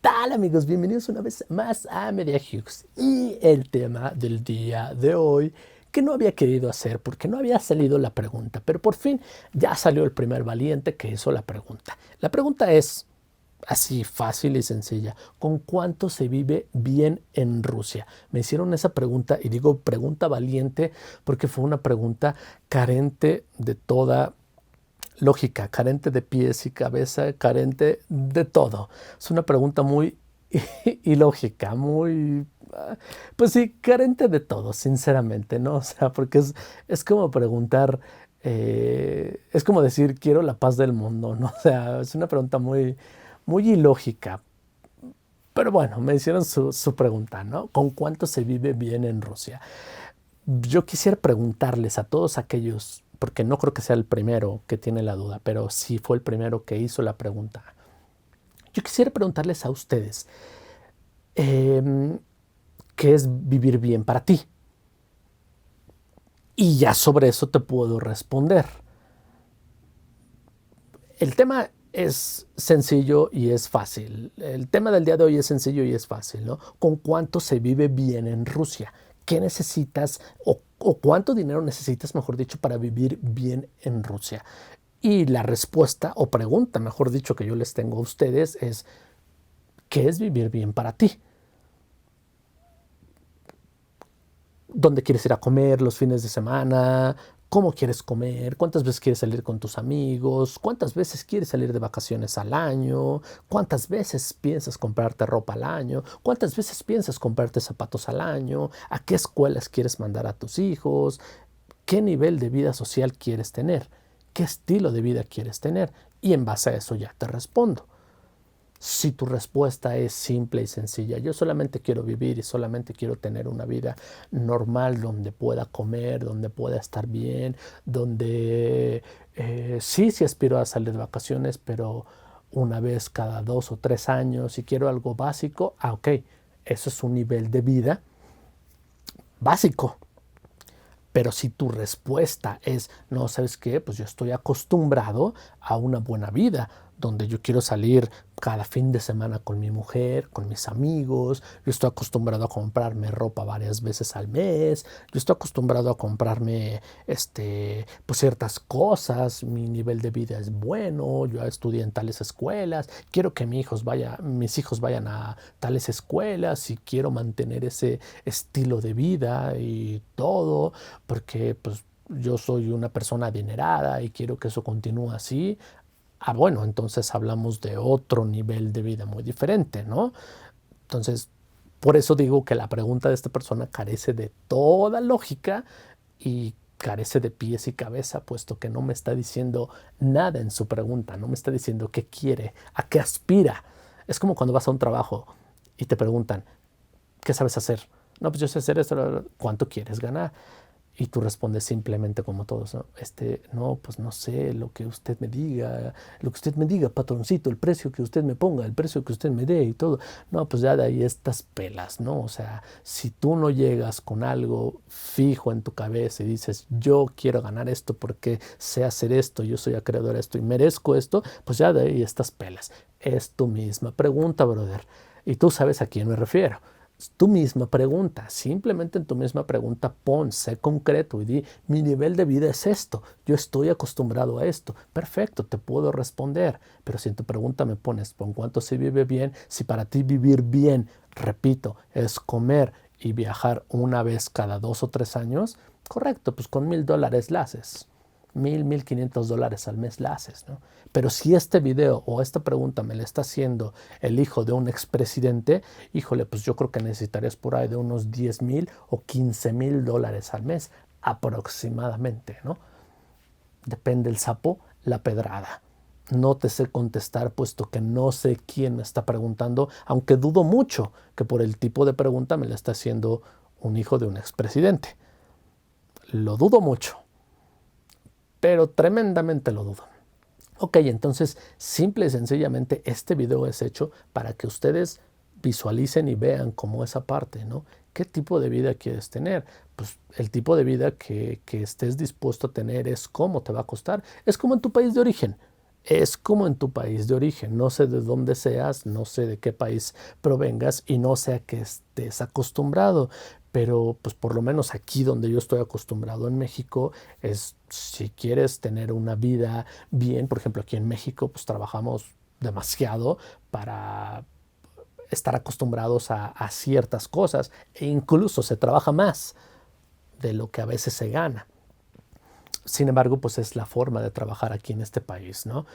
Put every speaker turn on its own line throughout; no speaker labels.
tal, amigos? Bienvenidos una vez más a Media Hughes. Y el tema del día de hoy, que no había querido hacer porque no había salido la pregunta, pero por fin ya salió el primer valiente que hizo la pregunta. La pregunta es así, fácil y sencilla. ¿Con cuánto se vive bien en Rusia? Me hicieron esa pregunta y digo pregunta valiente porque fue una pregunta carente de toda lógica, carente de pies y cabeza, carente de todo. Es una pregunta muy ilógica, muy, pues sí, carente de todo, sinceramente, ¿no? O sea, porque es como preguntar, es como decir, quiero la paz del mundo, ¿no? O sea, es una pregunta muy, muy ilógica. Pero bueno, me hicieron su pregunta, ¿no? ¿Con cuánto se vive bien en Rusia? Yo quisiera preguntarles a todos aquellos, porque no creo que sea el primero que tiene la duda, pero sí fue el primero que hizo la pregunta. Yo quisiera preguntarles a ustedes, eh, ¿qué es vivir bien para ti? Y ya sobre eso te puedo responder. El tema es sencillo y es fácil. El tema del día de hoy es sencillo y es fácil, ¿no? ¿Con cuánto se vive bien en Rusia? ¿Qué necesitas o cuánto dinero necesitas, mejor dicho, para vivir bien en Rusia? Y la respuesta o pregunta, mejor dicho, que yo les tengo a ustedes es, ¿qué es vivir bien para ti? ¿Dónde quieres ir a comer los fines de semana? ¿Cómo quieres comer? ¿Cuántas veces quieres salir con tus amigos? ¿Cuántas veces quieres salir de vacaciones al año? ¿Cuántas veces piensas comprarte ropa al año? ¿Cuántas veces piensas comprarte zapatos al año? ¿A qué escuelas quieres mandar a tus hijos? ¿Qué nivel de vida social quieres tener? ¿Qué estilo de vida quieres tener? Y en base a eso ya te respondo. Si tu respuesta es simple y sencilla, yo solamente quiero vivir y solamente quiero tener una vida normal donde pueda comer, donde pueda estar bien, donde sí aspiro a salir de vacaciones, pero una vez cada 2 o 3 años, si quiero algo básico, ok, eso es un nivel de vida básico. Pero si tu respuesta es, no, ¿sabes qué? Pues yo estoy acostumbrado a una buena vida, donde yo quiero salir cada fin de semana con mi mujer, con mis amigos, yo estoy acostumbrado a comprarme ropa varias veces al mes, yo estoy acostumbrado a comprarme pues ciertas cosas, mi nivel de vida es bueno, yo estudié en tales escuelas, quiero que mis hijos vayan a tales escuelas y quiero mantener ese estilo de vida y todo, porque pues yo soy una persona adinerada y quiero que eso continúe así. Ah, bueno, entonces hablamos de otro nivel de vida muy diferente, ¿no? Entonces, por eso digo que la pregunta de esta persona carece de toda lógica y carece de pies y cabeza, puesto que no me está diciendo nada en su pregunta, no me está diciendo qué quiere, a qué aspira. Es como cuando vas a un trabajo y te preguntan, ¿qué sabes hacer? No, pues yo sé hacer esto, ¿cuánto quieres ganar? Y tú respondes simplemente como todos, ¿no? No, pues no sé, lo que usted me diga, patroncito, el precio que usted me ponga, el precio que usted me dé y todo. No, pues ya de ahí estas pelas, ¿no? O sea, si tú no llegas con algo fijo en tu cabeza y dices, yo quiero ganar esto porque sé hacer esto, yo soy acreedor a esto y merezco esto, pues ya de ahí estas pelas. Es tu misma pregunta, brother. Y tú sabes a quién me refiero. Tu misma pregunta, simplemente en tu misma pregunta pon, sé concreto y di, mi nivel de vida es esto, yo estoy acostumbrado a esto, perfecto, te puedo responder, pero si en tu pregunta me pones, ¿con cuánto se vive bien? Si para ti vivir bien, repito, es comer y viajar una vez cada 2 o 3 años, correcto, pues con $1,000 la haces. 1,500 dólares al mes la haces, ¿no? Pero si este video o esta pregunta me la está haciendo el hijo de un expresidente, híjole, pues yo creo que necesitarías por ahí de unos 10,000 o 15,000 dólares al mes, aproximadamente, ¿no? Depende el sapo, la pedrada. No te sé contestar puesto que no sé quién me está preguntando, aunque dudo mucho que por el tipo de pregunta me la está haciendo un hijo de un expresidente. Lo dudo mucho, pero tremendamente lo dudo. Ok, entonces simple y sencillamente este video es hecho para que ustedes visualicen y vean cómo esa parte, ¿no? ¿Qué tipo de vida quieres tener? Pues el tipo de vida que estés dispuesto a tener es cómo te va a costar. Es como en tu país de origen. Es como en tu país de origen. No sé de dónde seas, no sé de qué país provengas y no sé a qué estés acostumbrado. Pero pues por lo menos aquí donde yo estoy acostumbrado en México es si quieres tener una vida bien, por ejemplo aquí en México pues trabajamos demasiado para estar acostumbrados a ciertas cosas e incluso se trabaja más de lo que a veces se gana. Sin embargo, pues es la forma de trabajar aquí en este país, ¿no?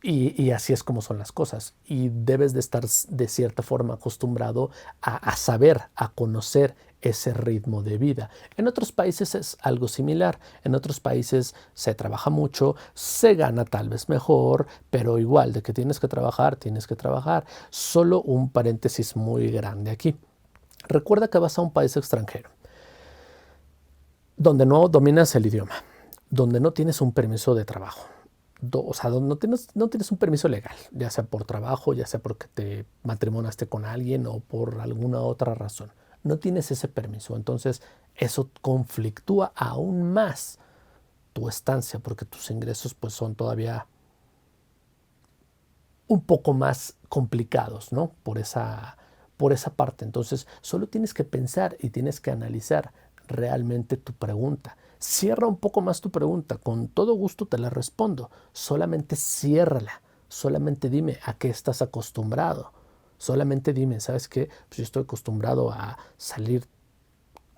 Y así es como son las cosas. Y debes de estar de cierta forma acostumbrado a saber, a conocer ese ritmo de vida. En otros países es algo similar. En otros países se trabaja mucho, se gana tal vez mejor, pero igual de que tienes que trabajar, tienes que trabajar. Solo un paréntesis muy grande aquí. Recuerda que vas a un país extranjero donde no dominas el idioma, donde no tienes un permiso de trabajo, o sea, donde no tienes un permiso legal, ya sea por trabajo, ya sea porque te matrimoniaste con alguien o por alguna otra razón. No tienes ese permiso, entonces eso conflictúa aún más tu estancia porque tus ingresos pues son todavía un poco más complicados, ¿no? Por esa parte. Entonces, solo tienes que pensar y tienes que analizar realmente tu pregunta. Cierra un poco más tu pregunta. Con todo gusto te la respondo. Solamente ciérrala. Solamente dime a qué estás acostumbrado. Solamente dime, ¿sabes qué? Pues yo estoy acostumbrado a salir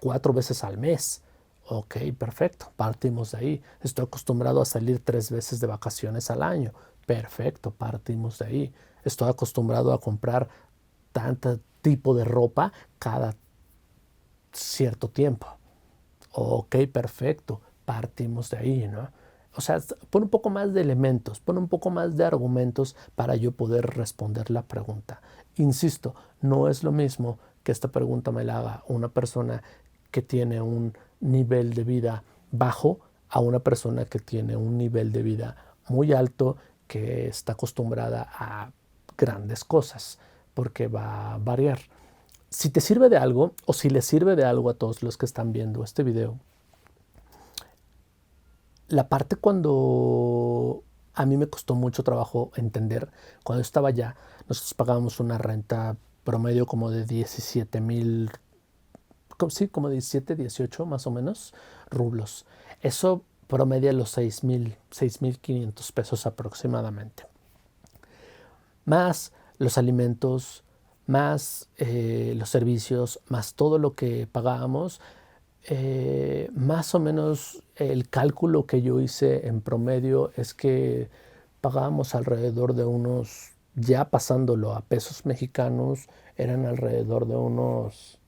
4 veces al mes. Ok, perfecto, partimos de ahí. Estoy acostumbrado a salir 3 veces de vacaciones al año. Perfecto, partimos de ahí. Estoy acostumbrado a comprar tanto tipo de ropa cada cierto tiempo. Ok, perfecto, partimos de ahí, ¿no? O sea, pon un poco más de elementos, pon un poco más de argumentos para yo poder responder la pregunta. Insisto, no es lo mismo que esta pregunta me la haga una persona que tiene un nivel de vida bajo a una persona que tiene un nivel de vida muy alto, que está acostumbrada a grandes cosas, porque va a variar. Si te sirve de algo o si le sirve de algo a todos los que están viendo este video, la parte cuando a mí me costó mucho trabajo entender, cuando estaba allá, nosotros pagábamos una renta promedio como de 17,000, sí, como 17, 18 más o menos, rublos. Eso promedia los 6,500 pesos aproximadamente. Más los alimentos, más los servicios, más todo lo que pagábamos, más o menos el cálculo que yo hice en promedio es que pagábamos alrededor de unos, ya pasándolo a pesos mexicanos, eran alrededor de unos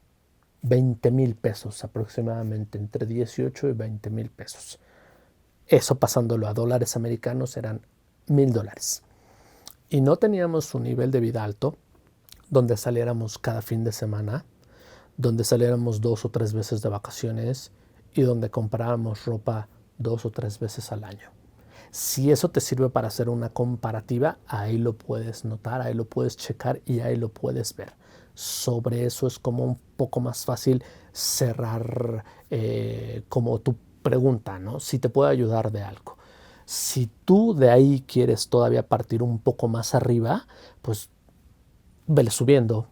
20,000 pesos aproximadamente, entre 18 y 20,000 pesos. Eso pasándolo a dólares americanos eran $1,000. Y no teníamos un nivel de vida alto donde saliéramos cada fin de semana, donde saliéramos 2 o 3 veces de vacaciones y donde comprábamos ropa 2 o 3 veces al año. Si eso te sirve para hacer una comparativa, ahí lo puedes notar, ahí lo puedes checar y ahí lo puedes ver. Sobre eso es como un poco más fácil cerrar como tu pregunta, ¿no? Si te puede ayudar de algo. Si tú de ahí quieres todavía partir un poco más arriba, pues vele subiendo,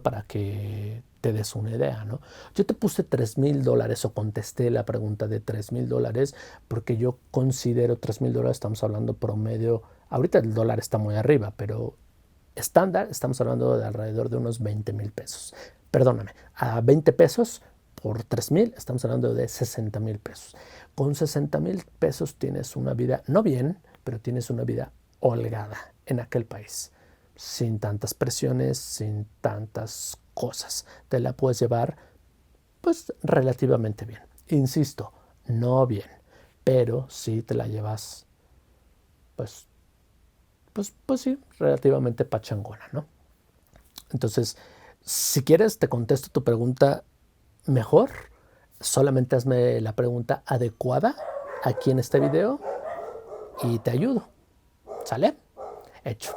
para que te des una idea, ¿no? Yo te puse $3,000 o contesté la pregunta de $3,000 porque yo considero $3,000, estamos hablando promedio, ahorita el dólar está muy arriba, pero estándar estamos hablando de alrededor de unos 20,000 pesos. Perdóname, a 20 pesos por 3,000 estamos hablando de 60,000 pesos. Con 60,000 pesos tienes una vida, no bien, pero tienes una vida holgada en aquel país, sin tantas presiones, sin tantas cosas. Te la puedes llevar pues relativamente bien. Insisto, no bien, pero sí te la llevas pues, pues sí, relativamente pachangona, ¿no? Entonces, si quieres te contesto tu pregunta mejor, solamente hazme la pregunta adecuada aquí en este video y te ayudo. ¿Sale? Hecho.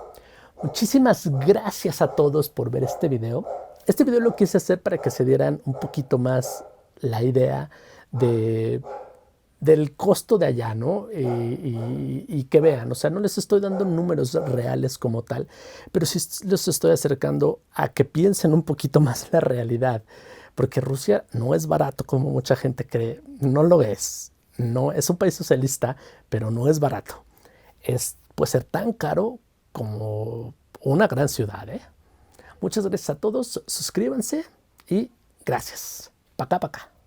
Muchísimas gracias a todos por ver este video. Este video lo quise hacer para que se dieran un poquito más la idea de del costo de allá, ¿no? Y que vean, o sea, no les estoy dando números reales como tal, pero sí los estoy acercando a que piensen un poquito más la realidad, porque Rusia no es barato como mucha gente cree, no lo es, no es un país socialista, pero no es barato. Puede ser tan caro como una gran ciudad, ¿eh? Muchas gracias a todos, suscríbanse y gracias. Pa' acá, pa' acá.